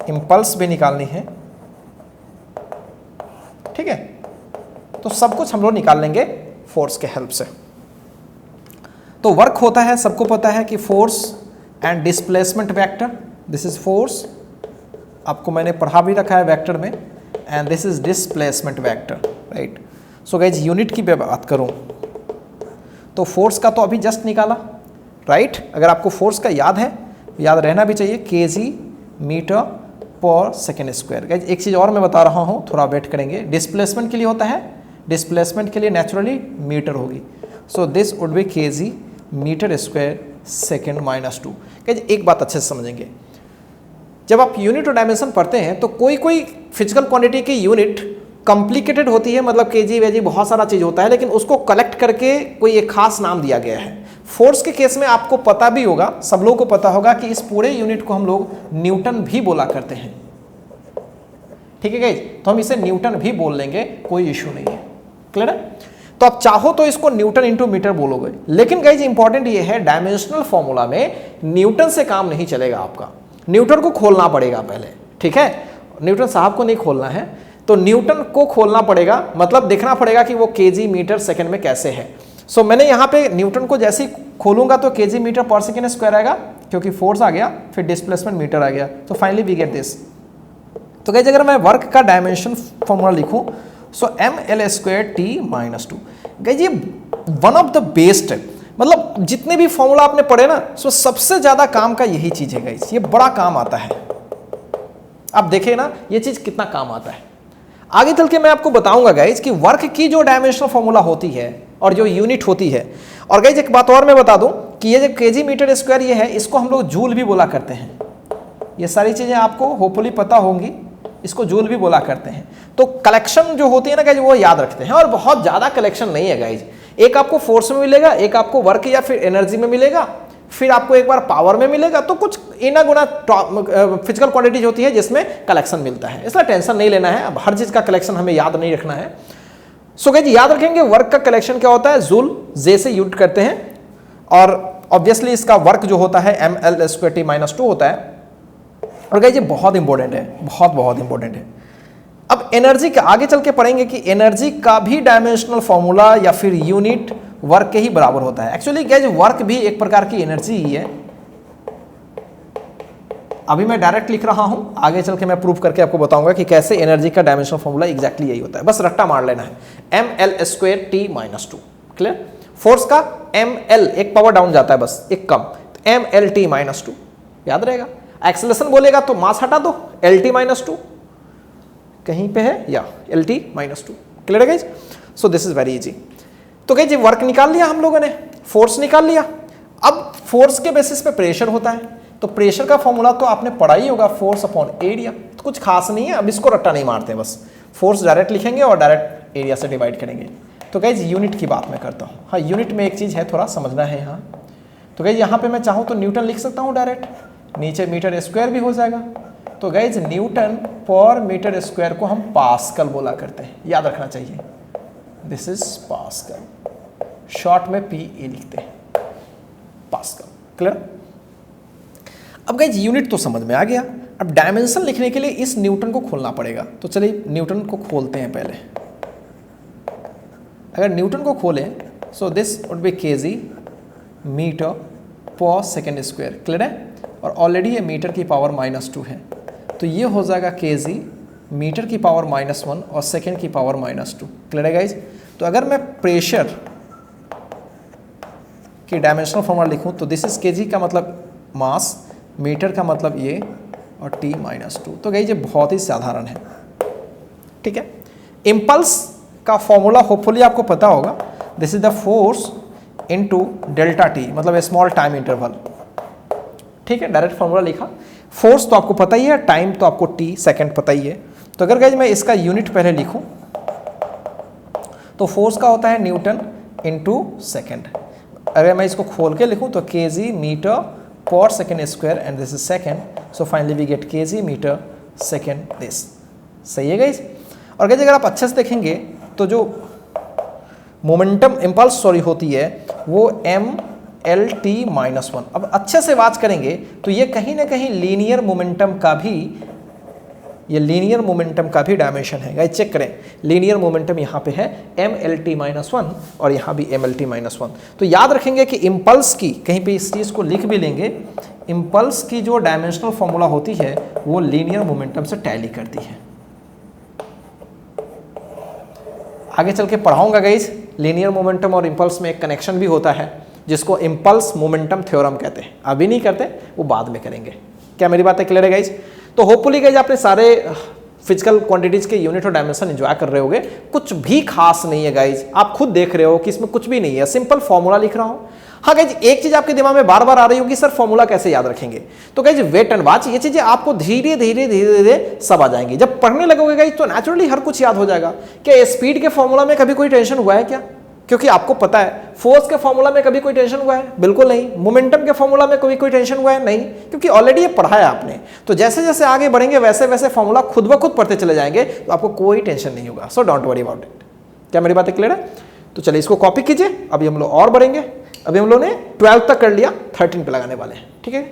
इंपल्स भी निकालनी है। ठीक है, तो सब कुछ हम लोग निकाल लेंगे फोर्स के हेल्प से। तो वर्क होता है, सबको पता है कि force and displacement vector, this is force, आपको मैंने पढ़ा भी रखा है वेक्टर में, and this is displacement vector, right. So guys unit की बात करूं तो फोर्स का तो अभी जस्ट निकाला, राइट। अगर आपको फोर्स का याद है, याद रहना भी चाहिए, kg metre per second square. Guys एक चीज़ और मैं बता रहा हूं, थोड़ा वेट करेंगे। डिस्प्लेसमेंट के लिए होता है, डिस्प्लेसमेंट के लिए नेचुरली मीटर होगी। So this would be kg metre square second -2। Guys एक बात अच्छे से समझेंगे, जब आप यूनिट और डायमेंशन पढ़ते हैं तो कोई कोई फिजिकल क्वांटिटी की यूनिट कॉम्प्लिकेटेड होती है, मतलब kg वेजी बहुत सारा चीज़ होता है, लेकिन उसको कलेक्ट करके कोई एक खास नाम दिया गया है। फोर्स के केस में आपको पता भी होगा, सब लोगों को पता होगा कि इस पूरे यूनिट को हम लोग न्यूटन भी बोला करते हैं। ठीक है गाइज, तो हम इसे न्यूटन भी बोल लेंगे, कोई इश्यू नहीं है। क्लियर है? तो आप चाहो तो इसको न्यूटन इंटू मीटर बोलोगे, लेकिन गाइज इंपॉर्टेंट ये है डायमेंशनल फॉर्मूला में न्यूटन से काम नहीं चलेगा आपका, न्यूटन को खोलना पड़ेगा पहले। ठीक है, न्यूटन साहब को नहीं खोलना है, तो न्यूटन को खोलना पड़ेगा, मतलब देखना पड़ेगा कि वो kg मीटर सेकेंड में कैसे है। सो मैंने यहाँ पे न्यूटन को जैसे ही खोलूंगा तो kg metre per second square आएगा, क्योंकि फोर्स आ गया, फिर डिस्प्लेसमेंट मीटर आ गया, तो फाइनली वी गेट दिस। तो गाइस अगर मैं वर्क का डायमेंशन फॉर्मूला लिखूं, सो ml² t -2। गाइस ये वन ऑफ द बेस्ट है, मतलब जितने भी फॉर्मूला आपने पढ़े ना, सो सबसे ज्यादा काम का यही चीज है गाइस, ये बड़ा काम आता है। अब देखिए ना ये चीज कितना काम आता है। आगे चल के मैं आपको बताऊंगा गाइज कि वर्क की जो डायमेंशनल फॉर्मूला होती है और जो यूनिट होती है। और गाइज एक बात और मैं बता दूं कि ये जो kg मीटर स्क्वायर ये है, इसको हम लोग जूल भी बोला करते हैं। ये सारी चीजें आपको होपफुली पता होंगी, इसको जूल भी बोला करते हैं। तो कलेक्शन जो होती है ना गाइज वो याद रखते हैं, और बहुत ज्यादा कलेक्शन नहीं है गाइज। एक आपको फोर्स में मिलेगा, एक आपको वर्क या फिर एनर्जी में मिलेगा, फिर आपको एक बार पावर में मिलेगा। तो कुछ इना गुना फिजिकल क्वांटिटीज होती है जिसमें कलेक्शन मिलता है, इसलिए टेंशन नहीं लेना है। अब हर चीज का कलेक्शन हमें याद नहीं रखना है। सो गाइस याद रखेंगे वर्क का कलेक्शन क्या होता है, जूल, जे से यूनिट करते हैं, और ऑब्वियसली इसका वर्क जो होता है ml²t-2 होता है। और गाइस ये बहुत इंपॉर्टेंट है, बहुत इंपॉर्टेंट है। अब एनर्जी का आगे चल के पढ़ेंगे कि एनर्जी का भी डायमेंशनल फॉर्मूला या फिर यूनिट वर्क के ही बराबर होता है। एक्चुअली गाइस वर्क भी एक प्रकार की एनर्जी ही है। अभी मैं डायरेक्ट लिख रहा हूं, आगे चल के मैं प्रूव करके आपको बताऊंगा कि कैसे एनर्जी का डायमेंशनल फॉर्मूला एग्जैक्टली यही होता है। बस रट्टा मार लेना है, ml²t-2। क्लियर? फोर्स का ml एक पावर डाउन जाता है, बस एक कम, तो ml_t-2 याद रहेगा। एक्सेलरेशन बोलेगा तो मास हटा दो, lt-2 कहीं पे है, या lt-2। क्लियर है guys? So this is very easy. तो गाइस ये वर्क निकाल लिया हम लोगों ने, फोर्स निकाल लिया। अब फोर्स के बेसिस पे प्रेशर होता है, तो प्रेशर का फॉर्मूला तो आपने पढ़ा ही होगा, फोर्स अपॉन एरिया। तो कुछ खास नहीं है, अब इसको रट्टा नहीं मारते, बस फोर्स डायरेक्ट लिखेंगे और डायरेक्ट एरिया से डिवाइड करेंगे। तो गाइस यूनिट की बात मैं करता हूँ। हाँ, यूनिट में एक चीज़ है, थोड़ा समझना है यहाँ। तो गाइस यहाँ पे मैं चाहूँ तो न्यूटन लिख सकता हूँ डायरेक्ट, नीचे मीटर स्क्वायर भी हो जाएगा। तो गाइस न्यूटन पर मीटर स्क्वायर को हम पास्कल बोला करते हैं, याद रखना चाहिए। दिस इज पास्कल, शॉर्ट में PA लिखते हैं, पास्कल। क्लियर? अब गाइस यूनिट तो समझ में आ गया। अब डायमेंशन लिखने के लिए इस न्यूटन को खोलना पड़ेगा। तो चलिए न्यूटन को खोलते हैं पहले। अगर न्यूटन को खोलें, so this would be kg metre per second square. Clear है? और ऑलरेडी ये मीटर की पावर -2 है, तो ये हो जाएगा kg मीटर की पावर -1 और सेकेंड की पावर -2। क्लियर है गाइज? तो अगर मैं प्रेशर की डायमेंशनल फॉर्मूला लिखूं तो दिस इज kg का मतलब मास, मीटर का मतलब ये, और t-2। तो गाइज ये बहुत ही साधारण है। ठीक है? इम्पल्स का फॉर्मूला होपफुली आपको पता होगा। This is the force into delta T, मतलब स्मॉल टाइम इंटरवल। ठीक है, डायरेक्ट फॉर्मूला लिखा। फोर्स तो आपको पता ही है, टाइम तो आपको t सेकंड पता ही है। तो अगर गाइज मैं इसका यूनिट पहले लिखूं तो फोर्स का होता है न्यूटन इनटू सेकंड। अगर मैं इसको खोल के लिखूं तो kg metre per second square and this is second, so finally we get kg metre second this. सही है गाइज? और गाइज अगर आप अच्छे से देखेंगे तो जो मोमेंटम इम्पल्स होती है वो mlt-1। अब अच्छे से बात करेंगे तो ये कहीं ना कहीं लीनियर मोमेंटम का भी, ये लीनियर मोमेंटम का भी डायमेंशन है। गाइस चेक करें, लीनियर मोमेंटम यहाँ पे है mlt-1 और यहाँ भी mlt-1। तो याद रखेंगे कि इम्पल्स की, कहीं पे इस चीज़ को लिख भी लेंगे, इम्पल्स की जो डायमेंशनल फॉर्मूला होती है वो लीनियर मोमेंटम से टैली करती है। आगे चल के पढ़ाऊंगा गाइस, लीनियर मोमेंटम और इम्पल्स में एक कनेक्शन भी होता है जिसको इम्पल्स मोमेंटम थ्योरम कहते हैं। अभी नहीं करते, वो बाद में करेंगे। क्या मेरी बात है क्लियर है गाइस? तो होपफुली गाइस आपने सारे फिजिकल क्वांटिटीज के यूनिट और डायमेंशन एंजॉय कर रहे होगे। कुछ भी खास नहीं है गाइस, आप खुद देख रहे हो कि इसमें कुछ भी नहीं है, सिंपल फॉर्मूला लिख रहा हूं। हाँ गाइज, एक चीज आपके दिमाग में बार बार आ रही होगी, सर फॉर्मूला कैसे याद रखेंगे? तो गाइज वेट एंड वॉच, ये चीजें आपको धीरे धीरे धीरे धीरे सब आ जाएंगी। जब पढ़ने लगोगे गाइज तो नेचुरली हर कुछ याद हो जाएगा। क्या स्पीड के फॉर्मूला में कभी कोई टेंशन हुआ है क्या? क्योंकि आपको पता है। फोर्स के फॉर्मूला में कभी कोई टेंशन हुआ है? बिल्कुल नहीं। मोमेंटम के फॉर्मूला में कभी कोई टेंशन हुआ है? नहीं, क्योंकि ऑलरेडी ये पढ़ा है आपने। तो जैसे जैसे आगे बढ़ेंगे वैसे वैसे फॉर्मूला खुद ब खुद पढ़ते चले जाएंगे, तो आपको कोई टेंशन नहीं होगा। So don't worry about it. क्या मेरी बातें क्लियर है? तो चलिए इसको कॉपी कीजिए। अभी हम लोग और बढ़ेंगे। अभी हम लोग ने 12 तक कर लिया, 13 पे लगाने वाले हैं। ठीक है,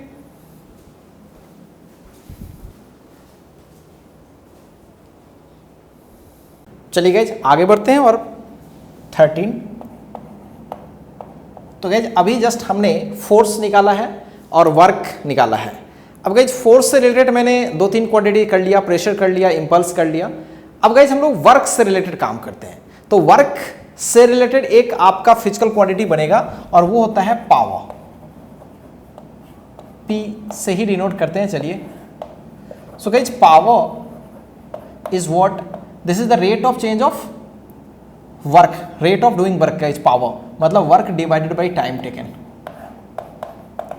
चलिए गाइज आगे बढ़ते हैं। और 13, तो गाइज अभी जस्ट हमने फोर्स निकाला है और वर्क निकाला है। अब गाइज फोर्स से रिलेटेड मैंने 2-3 क्वांटिटी कर लिया, प्रेशर कर लिया, इंपल्स कर लिया। अब गाइज हम लोग वर्क से रिलेटेड काम करते हैं। तो वर्क से रिलेटेड एक आपका फिजिकल क्वांटिटी बनेगा और वो होता है पावर। P से ही डिनोट करते हैं। चलिए, so guys power is what? This is the rate of change of work, rate of doing work. Guys power मतलब work divided by time taken.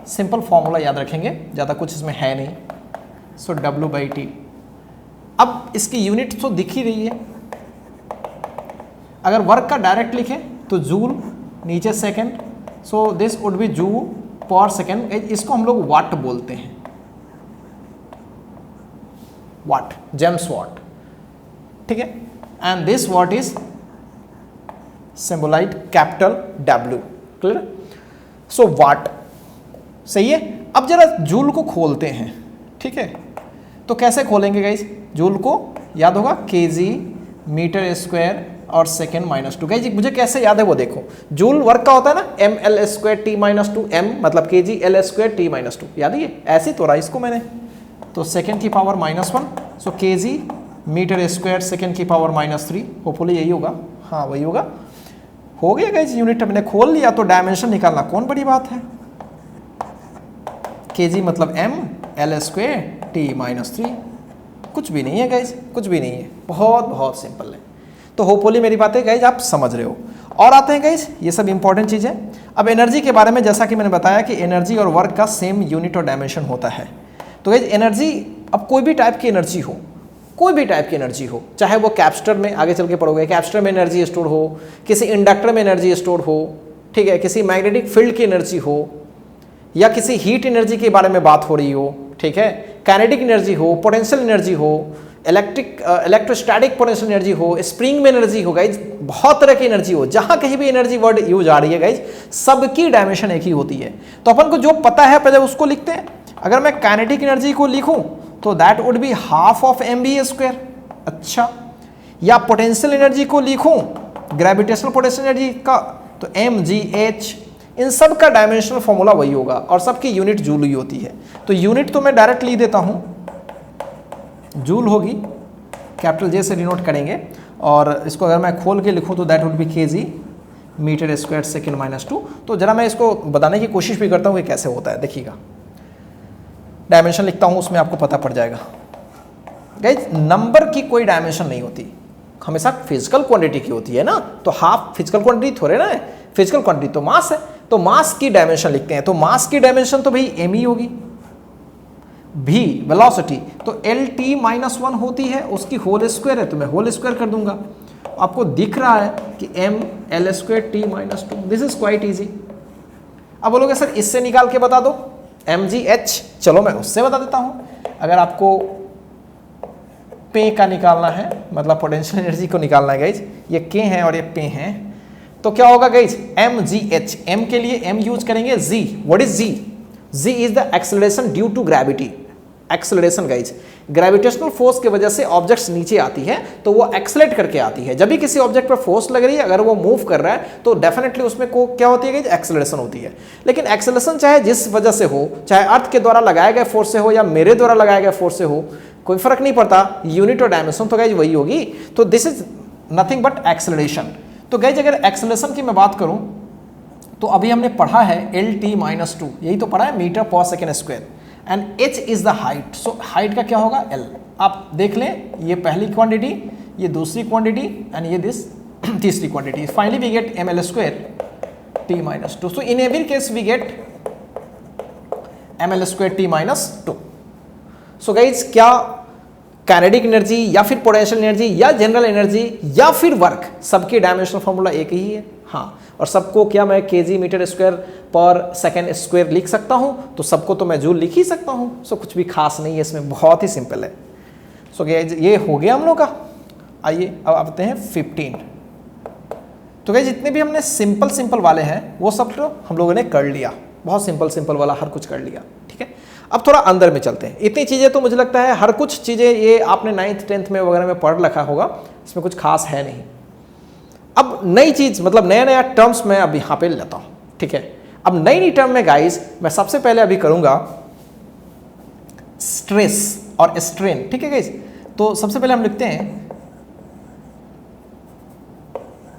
Simple formula याद रखेंगे, ज्यादा कुछ इसमें है नहीं। सो W/T। अब इसकी यूनिट तो दिख ही रही है। अगर वर्क का डायरेक्ट लिखें तो जूल, नीचे second, so this would B joule पर सेकंड। इसको हम लोग वाट बोलते हैं, वाट, जेम्स वाट। ठीक है, and this watt is symbolized capital W, clear. So watt, सही है। अब जरा जूल को खोलते हैं, ठीक है। तो कैसे खोलेंगे गाइज, जूल को याद होगा केजी मीटर स्क्वायर और सेकेंड -2। गाइज मुझे कैसे याद है वो देखो, जूल वर्क का होता है ना ml स्क्वायर t -2, m मतलब kg l स्क्वायर t -2, याद है, ऐसे ही तो रहा इसको मैंने। तो सेकेंड की पावर -1, सो kg मीटर स्क्वायर सेकेंड की पावर -3, होपफुली यही होगा, हाँ वही होगा। हो गया गाइज, यूनिट हमने खोल लिया, तो डायमेंशन निकालना कौन बड़ी बात है। kg मतलब m, l स्क्वायर t -3, कुछ भी नहीं है गाइज, कुछ भी नहीं है, बहुत बहुत सिंपल है। तो होपफुली मेरी बातें गाइज आप समझ रहे हो। और आते हैं गाइज, ये सब इंपॉर्टेंट चीज़ है। अब एनर्जी के बारे में, जैसा कि मैंने बताया कि एनर्जी और वर्क का सेम यूनिट और डायमेंशन होता है। तो गाइज एनर्जी, अब कोई भी टाइप की एनर्जी हो, कोई भी टाइप की एनर्जी हो, चाहे वो कैपेसिटर में, आगे चल के पढ़ोगे, कैपेसिटर में एनर्जी स्टोर हो, किसी इंडक्टर में एनर्जी स्टोर हो, ठीक है, किसी मैग्नेटिक फील्ड की एनर्जी हो, या किसी हीट एनर्जी के बारे में बात हो रही हो, ठीक है, काइनेटिक एनर्जी हो, पोटेंशियल एनर्जी हो, इलेक्ट्रोस्टैटिक पोटेंशियल एनर्जी हो, स्प्रिंग में एनर्जी हो, गाइज बहुत तरह की एनर्जी हो, जहां कहीं भी एनर्जी वर्ड यूज आ रही है गाइज, सबकी डायमेंशन एक ही होती है। तो अपन को जो पता है पहले उसको लिखते हैं। अगर मैं काइनेटिक एनर्जी को लिखूं तो that would be half of mv square, अच्छा। या पोटेंशियल एनर्जी को लिखूं, ग्रेविटेशनल पोटेंशियल एनर्जी का, तो mgh, इन सब का डायमेंशनल फॉर्मूला वही होगा और सबकी यूनिट जूल ही होती है। तो यूनिट तो मैं डायरेक्ट लिख देता हूं, जूल होगी, कैपिटल J से डिनोट करेंगे, और इसको अगर मैं खोल के लिखूं तो that would be kg metre square second -2। तो जरा मैं इसको बताने की कोशिश भी करता हूं कि कैसे होता है, देखिएगा। डायमेंशन लिखता हूं, उसमें आपको पता पड़ जाएगा। गाइस नंबर की कोई डायमेंशन नहीं होती, हमेशा फिजिकल क्वांटिटी की होती है ना। तो हाफ फिजिकल क्वांटिटी थोड़े ना है, फिजिकल क्वांटिटी तो मास है। तो मास की डायमेंशन लिखते हैं, तो मास की डायमेंशन तो भाई m ही होगी। v वेलोसिटी तो LT-1 होती है, उसकी होल स्क्वायर है तो मैं होल स्क्वायर कर दूंगा। आपको दिख रहा है कि m l square t -2, this is quite easy. अब बोलोगे सर इससे निकाल के बता दो, mgh, चलो मैं उससे बता देता हूं। अगर आपको पे का निकालना है, मतलब पोटेंशियल एनर्जी को निकालना है गाइज, ये के है और ये पे है, तो क्या होगा गाइज, mgh, m के लिए m यूज करेंगे, g, what is g? g is the acceleration due to gravity. Acceleration guys, gravitational force की वजह से ऑब्जेक्ट्स नीचे आती है तो वो एक्सेलरेट करके आती है। जब भी किसी ऑब्जेक्ट पर फोर्स लग रही है, अगर वो मूव कर रहा है तो डेफिनेटली उसमें को क्या होती है गाइज, एक्सेलरेशन होती है। लेकिन एक्सेलरेशन चाहे जिस वजह से हो, चाहे अर्थ के द्वारा लगाए गए फोर्स से हो या मेरे द्वारा लगाए गए फोर्स से हो, कोई फर्क नहीं पड़ता, यूनिट और डायमेंशन तो गाइज वही होगी। तो this is nothing but acceleration. तो गाइज अगर एक्सेलरेशन की मैं बात करूं तो अभी हमने पढ़ा है LT-2, यही तो पढ़ा है, metre per second square, and h is the height. So height का क्या होगा, l। आप देख लें, ये पहली क्वांटिटी, ये दूसरी क्वांटिटी, एंड ये दिस तीसरी quantity. Finally we get ml square t -2। So in every case we get ml square t -2। So guys क्या काइनेटिक एनर्जी या फिर पोटेंशियल एनर्जी या जनरल एनर्जी या फिर वर्क, सबकी डायमेंशनल फॉर्मूला एक ही है, हाँ। और सबको क्या मैं kg मीटर स्क्वायर पर सेकेंड स्क्वायर लिख सकता हूं, तो सबको तो मैं जूल लिख ही सकता हूं। सो कुछ भी खास नहीं है इसमें, बहुत ही सिंपल है। सो ये हो गया हम लोग का। आइए अब आते हैं 15। तो गाइस जितने भी हमने सिंपल वाले हैं वो सब तो हम लोगों ने कर लिया, बहुत सिंपल वाला हर कुछ कर लिया, ठीक है। अब थोड़ा अंदर में चलते हैं। इतनी चीज़ें तो मुझे लगता है हर कुछ चीज़ें ये आपने 9th 10th में वगैरह में पढ़ रखा होगा, इसमें कुछ खास है नहीं। अब नई चीज़, मतलब नया टर्म्स मैं अब यहाँ पे लेता हूँ, ठीक है। अब नई टर्म में गाइस मैं सबसे पहले अभी करूँगा स्ट्रेस और स्ट्रेन, ठीक है गाइस। तो सबसे पहले हम लिखते हैं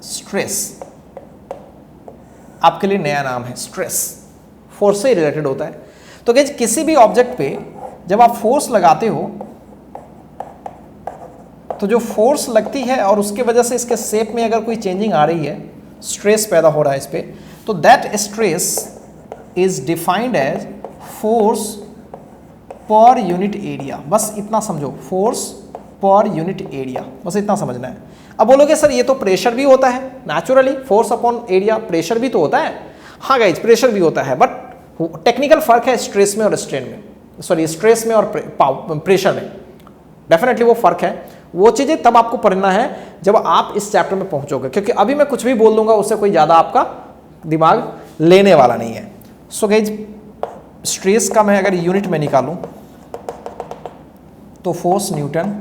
स्ट्रेस, आपके लिए नया नाम है स्ट्रेस, फोर्स से रिलेटेड होता है। तो गाइस किसी भी ऑब्जेक्ट पे जब आप फोर्स लगाते हो तो जो फोर्स लगती है और उसके वजह से इसके शेप में अगर कोई चेंजिंग आ रही है, स्ट्रेस पैदा हो रहा है इस पे, तो that stress is defined as force per unit area. बस इतना समझो, फोर्स पर यूनिट एरिया, बस इतना समझना है। अब बोलोगे सर ये तो प्रेशर भी होता है, naturally force upon area pressure भी तो होता है। हाँ गाइज प्रेशर भी होता है, बट टेक्निकल फर्क है स्ट्रेस में और स्ट्रेन में, सॉरी स्ट्रेस में और प्रेशर में, डेफिनेटली वो फर्क है। वो चीज़ें तब आपको पढ़ना है जब आप इस चैप्टर में पहुंचोगे, क्योंकि अभी मैं कुछ भी बोल दूंगा उससे कोई ज़्यादा आपका दिमाग लेने वाला नहीं है। सो गाइज स्ट्रेस का मैं अगर यूनिट में निकालूं तो फोर्स न्यूटन,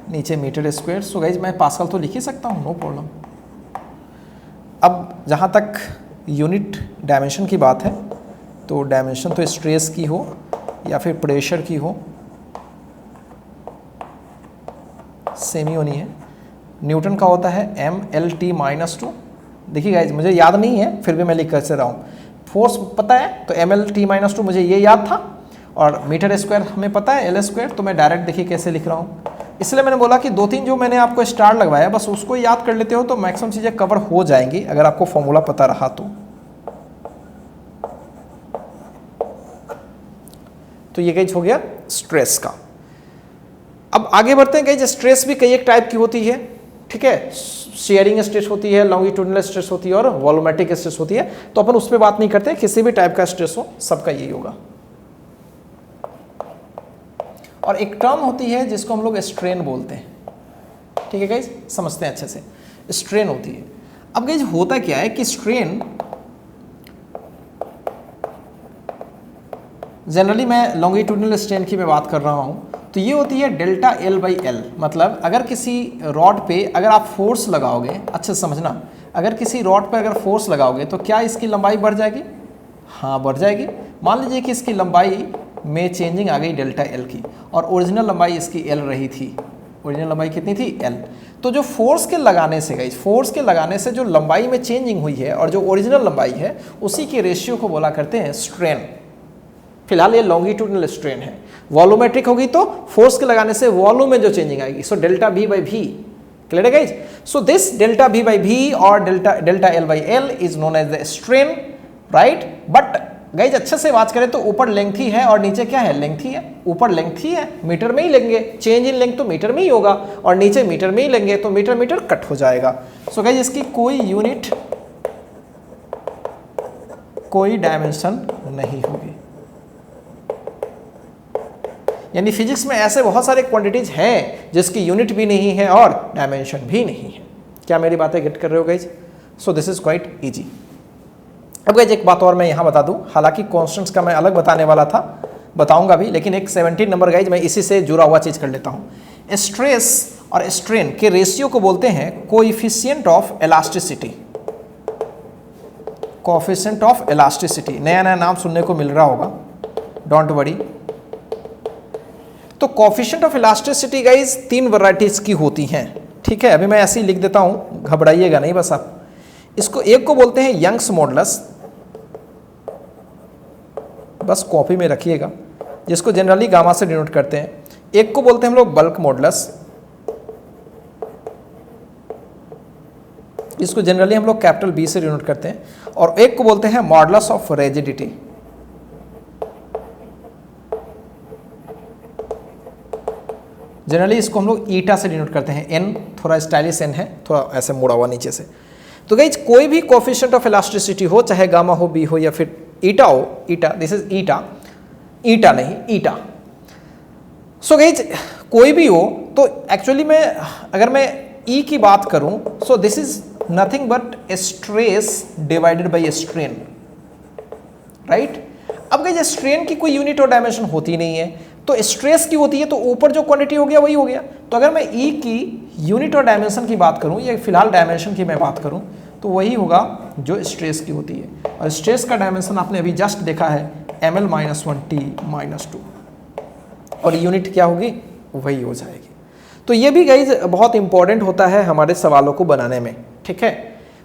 नीचे मीटर स्क्वायर। सो गाइज मैं पास्कल तो लिख ही सकता हूँ, नो प्रॉब्लम। अब जहाँ तक यूनिट डायमेंशन की बात है तो डायमेंशन तो स्ट्रेस की हो या फिर प्रेशर की हो सेम ही होनी है। न्यूटन का होता है mLT-2। देखिए गाइज मुझे याद नहीं है फिर भी मैं लिख कैसे रहा हूँ। फोर्स पता है तो mLT-2 मुझे ये याद था, और मीटर स्क्वायर हमें पता है L स्क्वायर, तो मैं डायरेक्ट देखिए कैसे लिख रहा हूँ। इसलिए मैंने बोला कि 2-3 जो मैंने आपको स्टार लगवाया बस उसको याद कर लेते हो तो मैक्सिमम चीज़ें कवर हो जाएंगी अगर आपको फॉर्मूला पता रहा तो ये गाइज हो गया स्ट्रेस का। अब आगे बढ़ते हैं गाइज, स्ट्रेस भी कई एक टाइप की होती है, ठीक है। शेयरिंग स्ट्रेस होती है, लॉन्गिट्यूडिनल स्ट्रेस होती है और वॉल्यूमेट्रिक स्ट्रेस होती है, तो अपन उस पर बात नहीं करते। किसी भी टाइप का स्ट्रेस हो सबका यही होगा। और एक टर्म होती है जिसको हम लोग स्ट्रेन बोलते हैं, ठीक है गाइज, समझते हैं अच्छे से। स्ट्रेन होती है। अब गाइज होता क्या है कि स्ट्रेन जनरली मैं लॉन्गिट्यूडिनल स्ट्रेन की मैं बात कर रहा हूँ तो ये होती है डेल्टा L/L। मतलब अगर किसी रॉड पे अगर आप फोर्स लगाओगे, अच्छे से समझना, अगर किसी रॉड पे अगर फोर्स लगाओगे तो क्या इसकी लंबाई बढ़ जाएगी? हाँ बढ़ जाएगी। मान लीजिए कि इसकी लंबाई में चेंजिंग आ गई डेल्टा L की और ओरिजिनल लंबाई इसकी L रही थी। ओरिजिनल लंबाई कितनी थी? L। तो जो फोर्स के लगाने से गई, फोर्स के लगाने से जो लंबाई में चेंजिंग हुई है और जो ओरिजिनल लंबाई है उसी के रेशियो को बोला करते हैं स्ट्रेन। फिलहाल ये लॉन्गिट्यूडिनल स्ट्रेन है। वॉल्यूमेट्रिक होगी तो फोर्स के लगाने से वॉल्यूम में जो चेंजिंग आएगी, सो डेल्टा V/V। क्लियर है guys? So this delta V/V और delta L/L is known as the strain, right. But guys अच्छे से बात करें तो ऊपर लेंथी है और नीचे क्या है? लेंथी है। ऊपर लेंथी है, मीटर में ही लेंगे, चेंज इन लेंथ तो मीटर में ही होगा, और नीचे मीटर में ही लेंगे तो मीटर मीटर कट हो जाएगा। सो गाइज इसकी कोई यूनिट, कोई डायमेंशन नहीं होगी। यानी फिजिक्स में ऐसे बहुत सारे क्वांटिटीज हैं जिसकी यूनिट भी नहीं है और डायमेंशन भी नहीं है। क्या मेरी बातें गेट कर रहे हो guys? So this is quite easy. अब गाइज एक बात और मैं यहाँ बता दूं, हालांकि कॉन्स्टेंट्स का मैं अलग बताने वाला था, बताऊंगा भी, लेकिन एक 17 नंबर गाइज मैं इसी से जुड़ा हुआ चीज कर लेता हूँ। स्ट्रेस और स्ट्रेन के रेशियो को बोलते हैं coefficient of elasticity. Coefficient of elasticity, नया नया नाम सुनने को मिल रहा होगा, डोंट वरी। तो coefficient of elasticity guys 3 varieties की होती हैं, ठीक है। अभी मैं ऐसे ही लिख देता हूं, घबराइएगा नहीं बस आप। इसको एक को बोलते हैं यंग्स मॉडुलस, बस कॉपी में रखिएगा, जिसको जनरली गामा से डिनोट करते हैं। एक को बोलते हैं हम लोग बल्क मॉडुलस, इसको जनरली हम लोग कैपिटल B से डिनोट करते हैं। और एक को बोलते हैं मॉडुलस ऑफ रिजिडिटी। जनरली इसको हम लोग ईटा से डिनोट करते हैं। एन थोड़ा स्टाइलिश एन है, थोड़ा ऐसे मुड़ा हुआ नीचे से। तो गाइज कोई भी कोएफिशिएंट ऑफ इलास्टिसिटी हो, चाहे गामा हो, बी हो या फिर ईटा हो, ईटा, दिस इज ईटा, ईटा नहीं ईटा। सो गाइज कोई भी हो तो एक्चुअली में अगर मैं ई की बात करूं, so this is nothing but stress divided by strain, right. अब गाइज स्ट्रेन की कोई यूनिट और डायमेंशन होती नहीं है, तो स्ट्रेस की होती है, तो ऊपर जो क्वांटिटी हो गया वही हो गया। तो अगर मैं ई की यूनिट और डायमेंशन की बात करूं या फिलहाल डायमेंशन की मैं बात करूं तो वही होगा जो स्ट्रेस की होती है। और स्ट्रेस का डायमेंशन आपने अभी जस्ट देखा है ml-1t-2, और यूनिट क्या होगी? वही हो जाएगी। तो ये भी गाइज बहुत इंपॉर्टेंट होता है हमारे सवालों को बनाने में, ठीक है।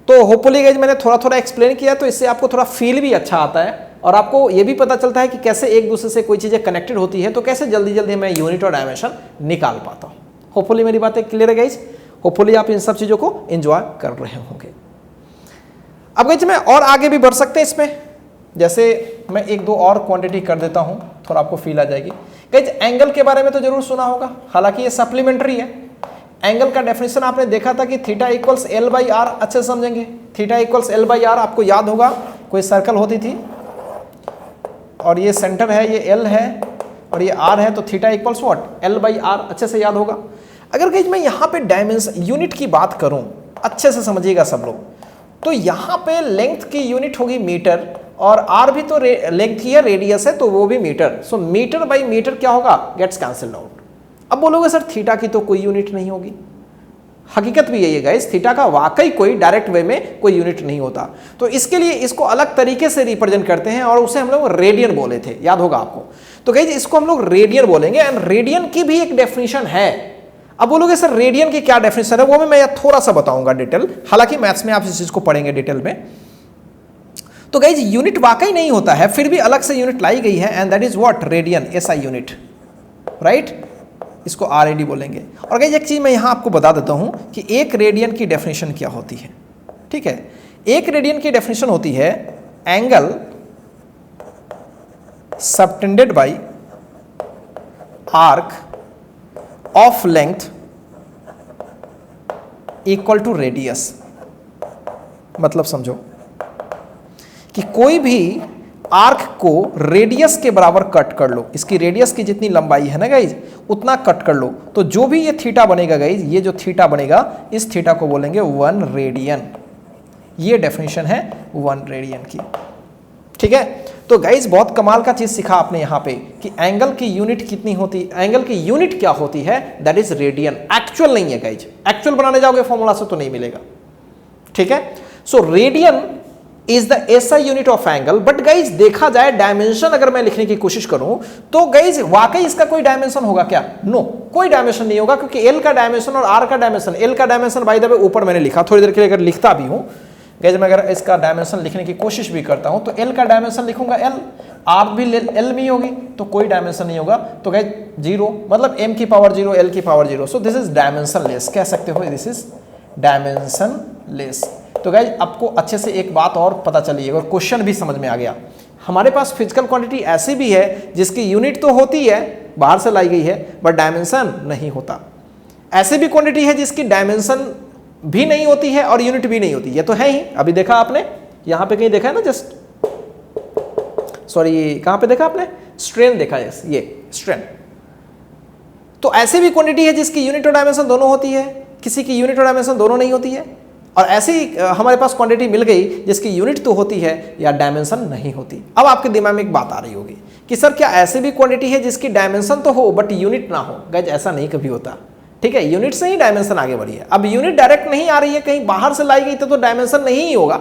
तो होपफुली गाइज मैंने थोड़ा थोड़ा एक्सप्लेन किया तो इससे आपको थोड़ा फील भी अच्छा आता है और आपको ये भी पता चलता है कि कैसे एक दूसरे से कोई चीज़ें कनेक्टेड होती है, तो कैसे जल्दी जल्दी मैं यूनिट और डायमेंशन निकाल पाता हूँ। होपफुली मेरी बातें क्लियर है गाइज, होपफुली आप इन सब चीज़ों को एंजॉय कर रहे होंगे। अब गाइज मैं और आगे भी बढ़ सकते हैं इसमें, जैसे मैं 1-2 और क्वांटिटी कर देता हूँ, थोड़ा आपको फील आ जाएगी। गाइज एंगल के बारे में तो जरूर सुना होगा, हालांकि ये सप्लीमेंट्री है। एंगल का डेफिनेशन आपने देखा था कि थीटा इक्वल्स L/R, अच्छे से समझेंगे। थीटा इक्वल्स L/R आपको याद होगा, कोई सर्कल होती थी और ये सेंटर है, ये L है और ये R है, तो थीटा इक्वल्स व्हाट? L/R, अच्छे से याद होगा। अगर गाइज मैं यहाँ पे डायमेंशन यूनिट की बात करूँ, अच्छे से समझिएगा सब लोग, तो यहाँ पे लेंथ की यूनिट होगी मीटर और आर भी तो लेंथ ही है, रेडियस है तो वो भी metre. So metre by metre क्या होगा, गेट्स कैंसिल्ड आउट। अब बोलोगे सर थीटा की तो कोई यूनिट नहीं होगी, हकीकत भी यही है गाइस, थीटा का वाकई कोई डायरेक्ट वे में कोई यूनिट नहीं होता। तो इसके लिए इसको अलग तरीके से रिप्रेजेंट करते हैं और उसे हम लोग रेडियन बोले थे, याद होगा आपको। तो गाइस इसको हम लोग रेडियन बोलेंगे एंड रेडियन की भी एक डेफिनेशन है। अब बोलोगे सर रेडियन की क्या डेफिनेशन है, वो भी मैं थोड़ा सा बताऊंगा डिटेल, हालांकि मैथ्स में आप इस चीज को पढ़ेंगे डिटेल में। तो गाइज यूनिट वाकई नहीं होता है, फिर भी अलग से यूनिट लाई गई है and that is what, radian, SI unit, right, इसको आरएडी बोलेंगे। और गाइज एक चीज मैं यहां आपको बता देता हूं कि एक रेडियन की डेफिनेशन क्या होती है, ठीक है। एक रेडियन की डेफिनेशन होती है angle subtended by arc of length equal to radius. मतलब समझो कि कोई भी आर्क को रेडियस के बराबर कट कर लो, इसकी रेडियस की जितनी लंबाई है ना गाइज उतना कट कर लो, तो जो भी ये थीटा बनेगा गाइज, ये जो थीटा बनेगा इस थीटा को बोलेंगे 1 रेडियन। ये डेफिनेशन है 1 रेडियन की, ठीक है। तो गाइज बहुत कमाल का चीज सीखा आपने यहाँ पे कि एंगल की यूनिट कितनी होती, एंगल की यूनिट क्या होती है, दैट इज रेडियन। एक्चुअल नहीं है गाइज, एक्चुअल बनाने जाओगे फॉर्मूला से तो नहीं मिलेगा, ठीक है। So radian is the SI unit of angle. But guys देखा जाए डायमेंशन अगर मैं लिखने की कोशिश करूं तो गाइज वाकई इसका कोई डायमेंशन होगा क्या, नो, कोई डायमेंशन नहीं होगा, क्योंकि एल का डायमेंशन और आर का डायमेंशन, एल का डायमेंशन बाय द वे ऊपर मैंने लिखा, थोड़ी देर के लिए अगर लिखता भी हूं गाइज, मैं अगर इसका डायमेंशन लिखने की कोशिश भी करता हूं तो एल का डायमेंशन लिखूंगा एल, आर भी एल में होगी तो कोई डायमेंशन नहीं होगा। तो गाइज 0 मतलब m की पावर 0 l की power 0, so this is dimension less, कह सकते हो दिस इज डायमेंशन लेस। तो गाइज आपको अच्छे से एक बात और पता चली और क्वेश्चन भी समझ में आ गया, हमारे पास फिजिकल क्वांटिटी ऐसी भी है जिसकी यूनिट तो होती है, बाहर से लाई गई है, बट डायमेंशन नहीं होता। ऐसी भी क्वांटिटी है जिसकी डायमेंशन भी नहीं होती है और यूनिट भी नहीं होती, ये तो है ही, अभी देखा आपने, यहां पे कहीं देखा है ना, जस्ट सॉरी कहां पे देखा आपने, स्ट्रेन देखा है, ये स्ट्रेन। तो ऐसी भी क्वांटिटी है जिसकी यूनिट और डायमेंशन दोनों होती है, किसी की यूनिट और डायमेंशन दोनों नहीं होती है, और ऐसी हमारे पास क्वांटिटी मिल गई जिसकी यूनिट तो होती है या डायमेंशन नहीं होती। अब आपके दिमाग में एक बात आ रही होगी कि सर क्या ऐसी भी क्वांटिटी है जिसकी डायमेंशन तो हो बट यूनिट ना हो। गाइस ऐसा नहीं कभी होता, ठीक है, यूनिट से ही डायमेंशन आगे बढ़ी है। अब यूनिट डायरेक्ट नहीं आ रही है, कहीं बाहर से लाई गई तो डायमेंशन नहीं ही होगा,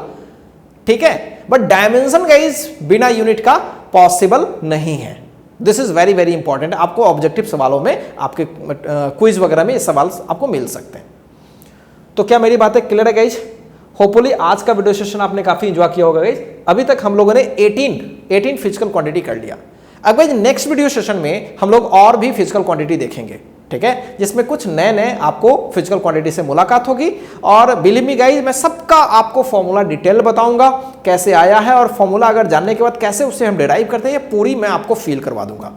ठीक है, बट डायमेंशन गाइस बिना यूनिट का पॉसिबल नहीं है। This is very very important, आपको ऑब्जेक्टिव सवालों में, आपके क्विज वगैरह में ये सवाल आपको मिल सकते हैं। तो क्या मेरी बातें क्लियर है गाइज? होपफुली आज का वीडियो सेशन आपने काफी एंजॉय किया होगा गाइज। अभी तक हम लोगों ने 18 फिजिकल क्वांटिटी कर लिया। अब गाइज नेक्स्ट वीडियो सेशन में हम लोग और भी फिजिकल क्वांटिटी देखेंगे, ठीक है, जिसमें कुछ नए नए आपको फिजिकल क्वांटिटी से मुलाकात होगी। और बिलीव मी गाइज मैं सबका आपको फॉर्मूला डिटेल बताऊंगा, कैसे आया है, और फॉर्मूला अगर जानने के बाद कैसे उसे हम डिराइव करते हैं, ये पूरी मैं आपको फील करवा दूंगा,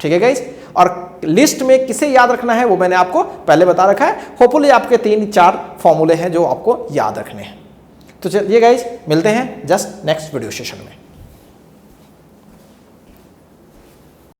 ठीक है गाइज। और लिस्ट में किसे याद रखना है वो मैंने आपको पहले बता रखा है। होपफुली आपके 3-4 फॉर्मूले हैं जो आपको याद रखने हैं। तो चलिए गाइज मिलते हैं जस्ट नेक्स्ट वीडियो सेशन में।